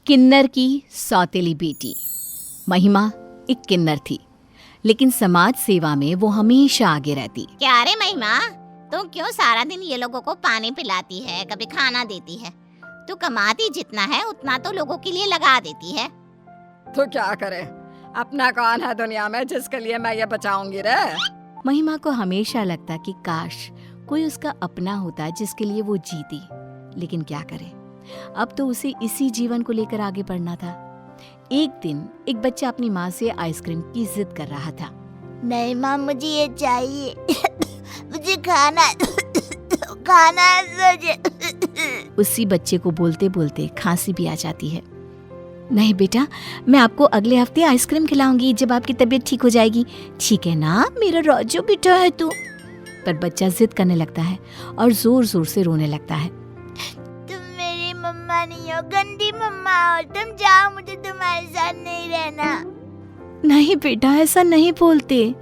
किन्नर की सौतेली बेटी। महिमा एक किन्नर थी, लेकिन समाज सेवा में वो हमेशा आगे रहती। क्या रे महिमा, तू क्यों सारा दिन ये लोगों को पानी पिलाती है, कभी खाना देती है? तू कमाती जितना है उतना तो लोगों के लिए लगा देती है। तो क्या करे, अपना कौन है दुनिया में जिसके लिए मैं ये बचाऊंगी रे। महिमा को हमेशा लगता कि काश कोई उसका अपना होता जिसके लिए वो जीती, लेकिन क्या करे, अब तो उसे इसी जीवन को लेकर आगे बढ़ना था। एक दिन एक बच्चा अपनी माँ से आइसक्रीम की जिद कर रहा था। नहीं माँ, मुझे ये चाहिए मुझे खाना खाना है मुझे। उसी बच्चे को बोलते बोलते खांसी भी आ जाती है। नहीं बेटा, मैं आपको अगले हफ्ते आइसक्रीम खिलाऊंगी जब आपकी तबीयत ठीक हो जाएगी, ठीक है ना मेरा राजू बेटा है तू। पर बच्चा जिद करने लगता है और जोर जोर से रोने लगता है। तुम मेरी मम्मा नहीं हो, गंदी मम्मा हो, तुम जाओ, मुझे तुम्हारे साथ नहीं रहना। नहीं बेटा, ऐसा नहीं बोलते।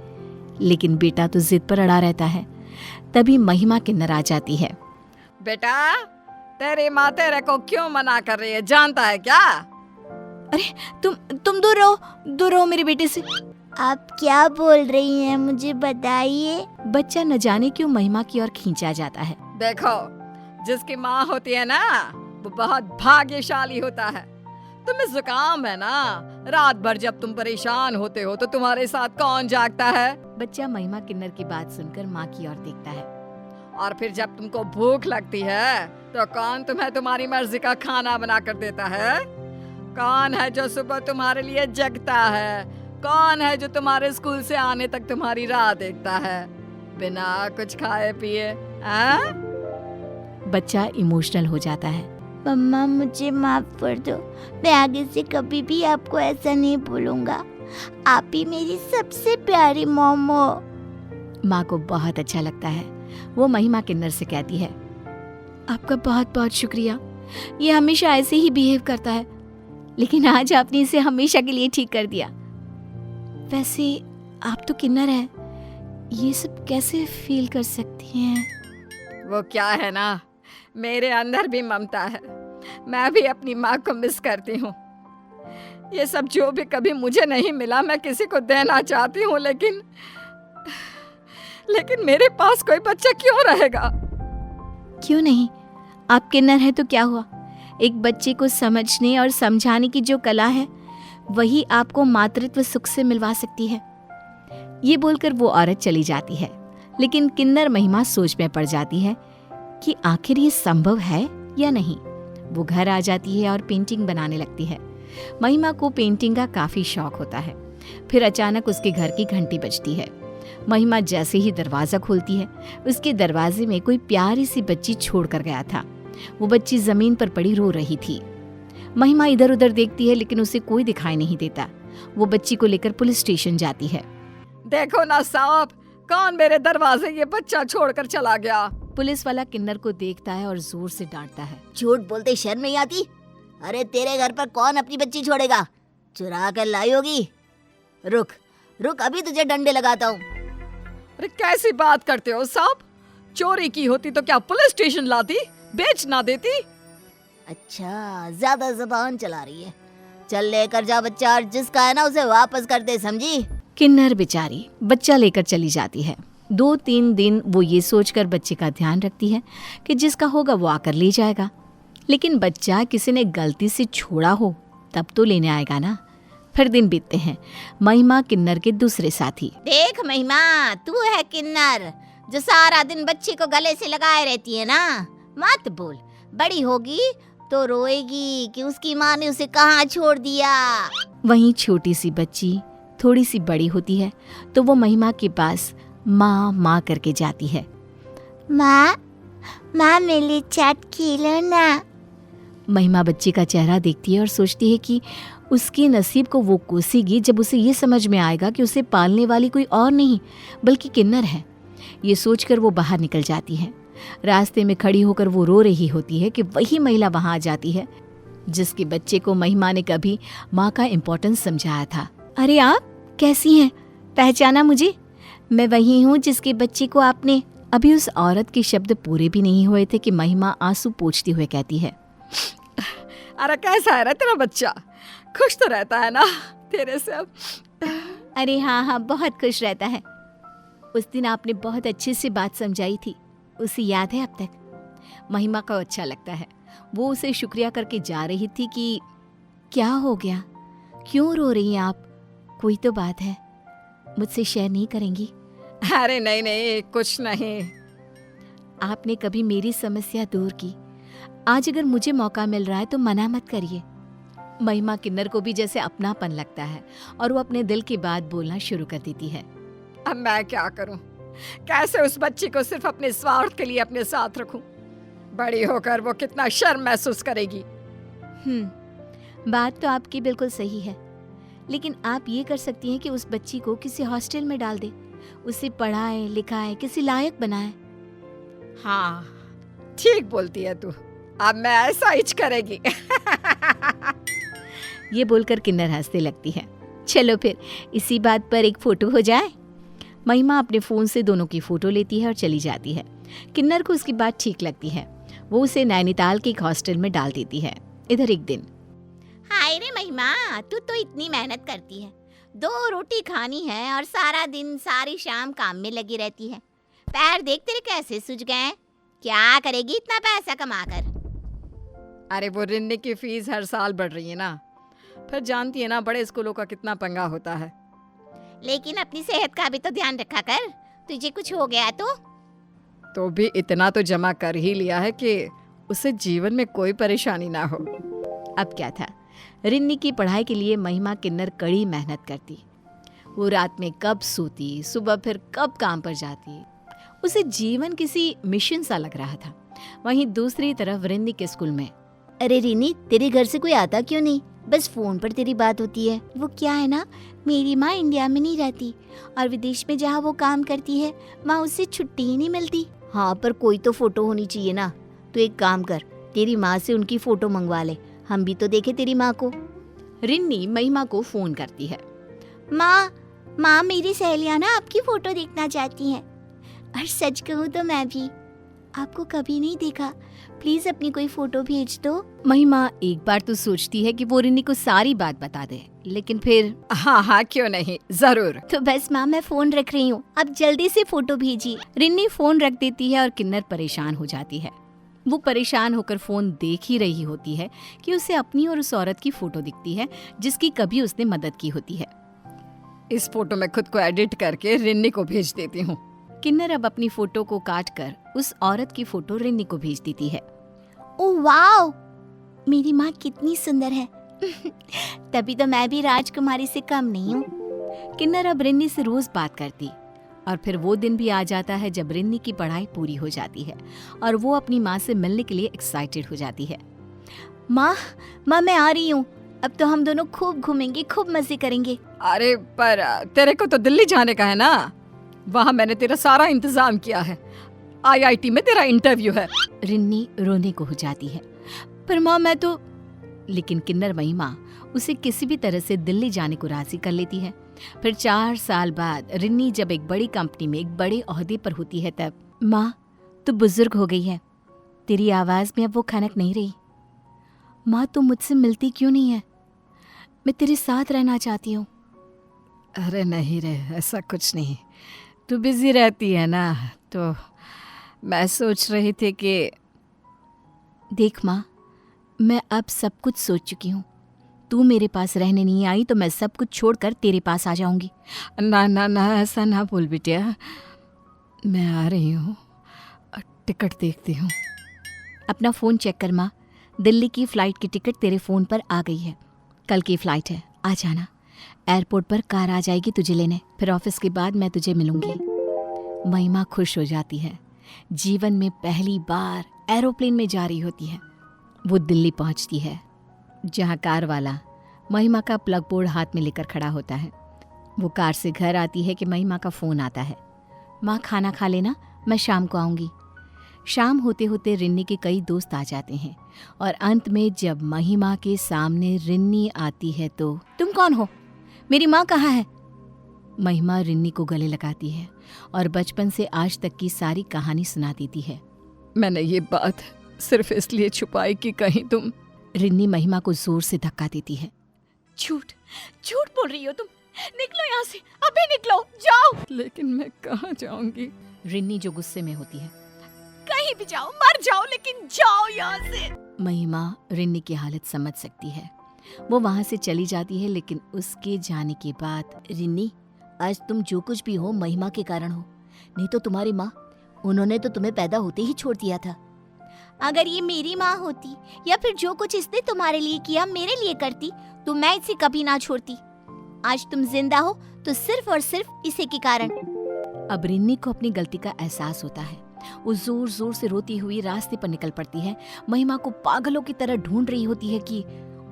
लेकिन बेटा तो जिद पर अड़ा रहता है। तभी महिमा किन्नर आ जाती है। बेटा, तेरी माँ तेरे को क्यों मना कर रही है, जानता है क्या? अरे तुम दूर रहो मेरे बेटे से। आप क्या बोल रही हैं, मुझे बताइए। बच्चा न जाने क्यों महिमा की ओर खींचा जाता है। देखो, जिसकी माँ होती है ना, वो बहुत भाग्यशाली होता है। तुम्हें जुकाम है ना, रात भर जब तुम परेशान होते हो तो तुम्हारे साथ कौन जागता है? बच्चा महिमा किन्नर की बात सुनकर माँ की ओर देखता है। और फिर जब तुमको भूख लगती है तो कौन तुम्हें तुम्हारी मर्जी का खाना बना कर देता है? कौन है जो सुबह तुम्हारे लिए जगता है? कौन है जो तुम्हारे स्कूल से आने तक तुम्हारी राह देखता है बिना कुछ खाए पिए? बच्चा इमोशनल हो जाता है। मम्मा, मुझे माफ कर दो, मैं आगे से कभी भी आपको ऐसा नहीं बोलूंगा। आप ही मेरी सबसे प्यारी मॉम हो। माँ को बहुत अच्छा लगता है। वो महिमा किन्नर से कहती है, आपका बहुत बहुत शुक्रिया, ये हमेशा ऐसे ही बिहेव करता है, लेकिन आज आपने इसे हमेशा के लिए ठीक कर दिया। वैसे आप तो किन्नर हैं, ये सब कैसे फील कर सकती हैं? वो क्या है ना, मेरे अंदर भी ममता है। मैं भी अपनी माँ को मिस करती हूँ। ये सब जो भी कभी मुझे नहीं मिला मैं किसी को देना चाहती हूँ, लेकिन मेरे पास कोई बच्चा क्यों रहेगा? क्यों नहीं, आप किन्नर हैं तो क्या हुआ? एक बच्चे को समझने और समझाने की जो कला है वही आपको मातृत्व सुख से मिलवा सकती है। ये बोलकर वो औरत चली जाती है, लेकिन किन्नर महिमा सोच में पड़ जाती है कि आखिर ये संभव है या नहीं। वो घर आ जाती है और पेंटिंग बनाने लगती है। महिमा को पेंटिंग का काफी शौक होता है। फिर अचानक उसके घर की घंटी बजती है। महिमा जैसे ही दरवाजा खोलती है, उसके दरवाजे में कोई प्यारी सी बच्ची छोड़ कर गया था। वो बच्ची जमीन पर पड़ी रो रही थी। महिमा इधर उधर देखती है, लेकिन उसे कोई दिखाई नहीं देता। वो बच्ची को लेकर पुलिस स्टेशन जाती है। देखो ना साहब, कौन मेरे दरवाजे ये बच्चा छोड़कर चला गया? पुलिस वाला किन्नर को देखता है और जोर से डांटता है। झूठ बोलते शर्म नहीं आती? अरे तेरे घर पर कौन अपनी बच्ची छोड़ेगा? चुरा कर लाई होगी। रुक रुक, अभी तुझे डंडे लगाता हूँ। अरे कैसी बात करते हो साहब? चोरी की होती तो क्या पुलिस स्टेशन लाती, बेच ना देती? अच्छा, ज्यादा जुबान चला रही है। चल लेकर जा बच्चा, और जिसका है ना उसे वापस कर दे, समझी? किन्नर बेचारी बच्चा लेकर चली जाती है। 2-3 दिन वो ये सोचकर बच्चे का ध्यान रखती है कि जिसका होगा वो आकर ले जाएगा, लेकिन बच्चा किसी ने गलती से छोड़ा हो तब तो लेने आएगा ना। फिर दिन बीतते हैं। महिमा किन्नर के दूसरे साथी। देख महिमा, तू है किन्नर जो सारा दिन बच्ची को गले से लगाए रहती है ना। मत बोल, बड़ी होगी तो रोएगी कि उसकी माँ ने उसे कहाँ छोड़ दिया। वहीं छोटी सी बच्ची थोड़ी सी बड़ी होती है तो वो महिमा के पास माँ माँ करके जाती है। माँ मेरे साथ खेलो ना। महिमा बच्ची का चेहरा देखती है और सोचती है कि उसके नसीब को वो कोसेगी जब उसे ये समझ में आएगा कि उसे पालने वाली कोई और नहीं बल्कि किन्नर है। ये सोचकर वो बाहर निकल जाती है। रास्ते में खड़ी होकर वो रो रही होती है कि वही महिला वहां आ जाती है जिसके बच्चे को महिमा ने कभी माँ का इम्पोर्टेंस समझाया था। अरे आप कैसी हैं? पहचाना मुझे? मैं वही हूँ जिसके बच्चे को आपने। अभी उस औरत के शब्द पूरे भी नहीं हुए थे कि महिमा आंसू पोंछती हुए कहती है, अरे कैसा है रे तेरा बच्चा? खुश तो रहता है ना तेरे से अब? अरे हाँ हाँ, बहुत खुश रहता है। उस दिन आपने बहुत अच्छे से बात समझाई थी, उसे याद है अब तक। महिमा को अच्छा लगता है। वो उसे शुक्रिया करके जा रही थी कि क्या हो गया, क्यों रो रही हैं आप? कोई तो बात है, मुझसे शेयर नहीं करेंगी? अरे नहीं नहीं, कुछ नहीं। आपने कभी मेरी समस्या दूर की, आज अगर मुझे मौका मिल रहा है तो मना मत करिए। महिमा किन्नर को भी जैसे अपनापन लगता है और वो अपने दिल की बात बोलना शुरू कर देती है। अब मैं क्या करूं? कैसे उस बच्ची को सिर्फ अपने स्वार्थ के लिए अपने साथ रखूं? बड़ी होकर वो कितना शर्म महसूस करेगी। बात तो आपकी बिल्कुल सही है, लेकिन आप ये कर सकती हैं कि उस बच्ची को किसी हॉस्टल में डाल दे, उसे पढ़ाए लिखाए, किसी लायक बनाए। हाँ ठीक बोलती है तू, अब मैं ऐसा ही करेगी। ये बोलकर किन्नर हंसने लगती है। चलो फिर इसी बात पर एक फोटो हो जाए। महिमा अपने फोन से दोनों की फोटो लेती है और चली जाती है। किन्नर को उसकी बात ठीक लगती है। वो उसे नैनीताल के एक हॉस्टल में डाल देती है। इधर एक दिन, हाय रे महिमा, तू तो इतनी मेहनत करती है, 2 रोटी खानी है और सारा दिन सारी शाम काम में लगी रहती है। पैर देख तेरे कैसे सूज गए हैं। क्या करेगी इतना पैसा कमाकर? अरे वो रिन्नी की फीस हर साल बढ़ रही है ना, फिर जानती है ना बड़े स्कूलों का कितना पंगा होता है। लेकिन अपनी सेहत का भी तो ध्यान रखा कर, तुझे कुछ हो गया तो भी इतना तो जमा कर ही लिया है कि उसे जीवन में कोई परेशानी ना हो। अब क्या था, रिन्नी की पढ़ाई के लिए महिमा किन्नर कड़ी मेहनत करती। वो रात में कब सोती, सुबह फिर कब काम पर जाती। उसे जीवन किसी मिशन सा लग रहा था। वहीं दूसरी तरफ रिन्नी के स्कूल में, अरे रिनी, तेरे घर से कोई आता क्यों नहीं? बस फोन पर तेरी बात होती है। वो क्या है ना, मेरी माँ इंडिया में नहीं रहती और विदेश में जहाँ वो काम करती है वहाँ उससे छुट्टी ही नहीं मिलती। हाँ, पर कोई तो फोटो होनी चाहिए ना। तो एक काम कर, तेरी माँ से उनकी फोटो मंगवा ले, हम भी तो देखे तेरी माँ को। रिन्नी महिमा को फोन करती है। माँ मेरी सहेलियाँ ना आपकी फोटो देखना चाहती हैं। और सच कहूँ तो मैं भी आपको कभी नहीं देखा, प्लीज अपनी कोई फोटो भेज दो। महिमा एक बार तो सोचती है कि वो रिन्नी को सारी बात बता दे, लेकिन फिर हाँ क्यों नहीं, जरूर। तो बस माँ, मैं फोन रख रही हूँ, अब जल्दी से फोटो भेजिए। रिन्नी फोन रख देती है और किन्नर परेशान हो जाती है। वो परेशान होकर फोन देख ही रही होती है कि उसे अपनी और उस औरत की फोटो दिखती है जिसकी कभी उसने मदद की होती है। इस फोटो में खुद को एडिट करके रिन्नी को भेज देती हूँ। किन्नर अब अपनी फोटो को काट कर उस औरत की फोटो रिन्नी को भेज देती है। ओह वाओ, मेरी माँ कितनी सुंदर है। तभी तो मैं भी राजकुमारी से कम नहीं हूँ। किन्नर अब रिन्नी से रोज बात करती और फिर वो दिन भी आ जाता है जब रिन्नी की पढ़ाई पूरी हो जाती है और वो अपनी माँ से मिलने के लिए एक्साइटेड हो जाती है। माँ मैं आ रही हूँ, अब तो हम दोनों खूब घूमेंगे, खूब मजे करेंगे। अरे पर तेरे को तो दिल्ली जाने का है ना, वहाँ मैंने तेरा सारा इंतजाम किया है। IIT में तेरा इंटरव्यू है। रिन्नी रोने को हो जाती है। पर माँ मैं तो, लेकिन किन्नर महिमा उसे किसी भी तरह से दिल्ली जाने को राजी कर लेती है। फिर 4 साल बाद रिन्नी जब एक बड़ी कंपनी में एक बड़े ओहदे पर होती है तब, माँ तू बुजुर्ग हो गई है, तेरी आवाज में अब वो खनक नहीं रही। माँ तू मुझसे मिलती क्यों नहीं है, मैं तेरे साथ रहना चाहती हूँ। अरे नहीं रे, ऐसा कुछ नहीं, तू बिजी रहती है ना, तो मैं सोच रही थी कि देख माँ, मैं अब सब कुछ सोच चुकी हूँ। तू मेरे पास रहने नहीं आई तो मैं सब कुछ छोड़कर तेरे पास आ जाऊंगी। ना ना ना, ऐसा ना बोल बिटिया, मैं आ रही हूँ, टिकट देखती हूँ। अपना फ़ोन चेक कर माँ, दिल्ली की फ़्लाइट की टिकट तेरे फ़ोन पर आ गई है। कल की फ़्लाइट है, आ जाना। एयरपोर्ट पर कार आ जाएगी तुझे लेने, फिर ऑफिस के बाद मैं तुझे मिलूंगी। महिमा खुश हो जाती है। जीवन में पहली बार एरोप्लेन में जा रही होती है। वो दिल्ली पहुंचती है जहां कार वाला महिमा का प्लग बोर्ड हाथ में लेकर खड़ा होता है। वो कार से घर आती है कि महिमा का फ़ोन आता है। माँ खाना खा लेना, मैं शाम को आऊँगी। शाम होते होते रिन्नी के कई दोस्त आ जाते हैं और अंत में जब महिमा के सामने रिन्नी आती है तो, तुम कौन हो, मेरी माँ कहाँ है? महिमा रिन्नी को गले लगाती है और बचपन से आज तक की सारी कहानी सुना देती है। मैंने ये बात सिर्फ इसलिए छुपाई कि कहीं तुम रिन्नी महिमा को जोर से धक्का देती है। झूठ झूठ बोल रही हो तुम, निकलो यहाँ से, अभी निकलो, जाओ। लेकिन मैं कहाँ जाऊंगी? रिन्नी जो गुस्से में होती है, कहीं भी जाओ, मर जाओ, लेकिन जाओ यहाँ से। महिमा रिन्नी की हालत समझ सकती है। वो वहां से चली जाती है, लेकिन उसके जाने के बाद, रिन्नी, आज तुम जो कुछ भी हो महिमा के कारण हो, नहीं तो तुम्हारी माँ, उन्होंने तो तुम्हें पैदा होते ही छोड़ दिया था। अगर ये मेरी माँ होती या फिर जो कुछ इसने तुम्हारे लिए किया मेरे लिए करती, तो मैं इसे कभी ना छोड़ती। आज तुम जिंदा हो तो सिर्फ और सिर्फ इसी के कारण। अब रिन्नी को अपनी गलती का एहसास होता है। वो जोर जोर से रोती हुई रास्ते पर निकल पड़ती है। महिमा को पागलों की तरह ढूंढ रही होती है कि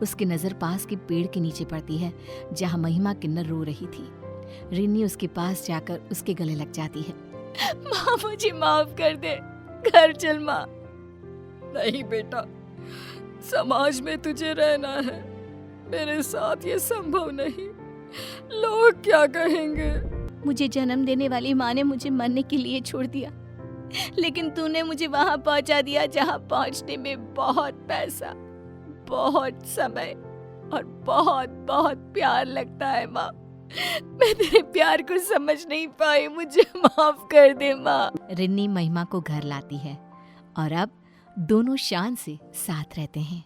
उसकी नजर पास के पेड़ के नीचे पड़ती है, जहाँ महिमा किन्नर रो रही थी। रिन्नी उसके पास जाकर उसके गले लग जाती है। माँ, मुझे माफ कर दे, घर चल माँ। नहीं बेटा, समाज में तुझे रहना है, मेरे साथ ये संभव नहीं। लोग क्या कहेंगे? मुझे जन्म देने वाली माँ ने मुझे मरने के लिए छोड़ दिया, लेकिन तूने मुझे वहां पहुंचा दिया जहां पहुंचने में बहुत पैसा, बहुत समय और बहुत बहुत प्यार लगता है माँ। मैं तेरे प्यार को समझ नहीं पाई, मुझे माफ कर दे माँ। रिन्नी महिमा को घर लाती है और अब दोनों शान से साथ रहते हैं।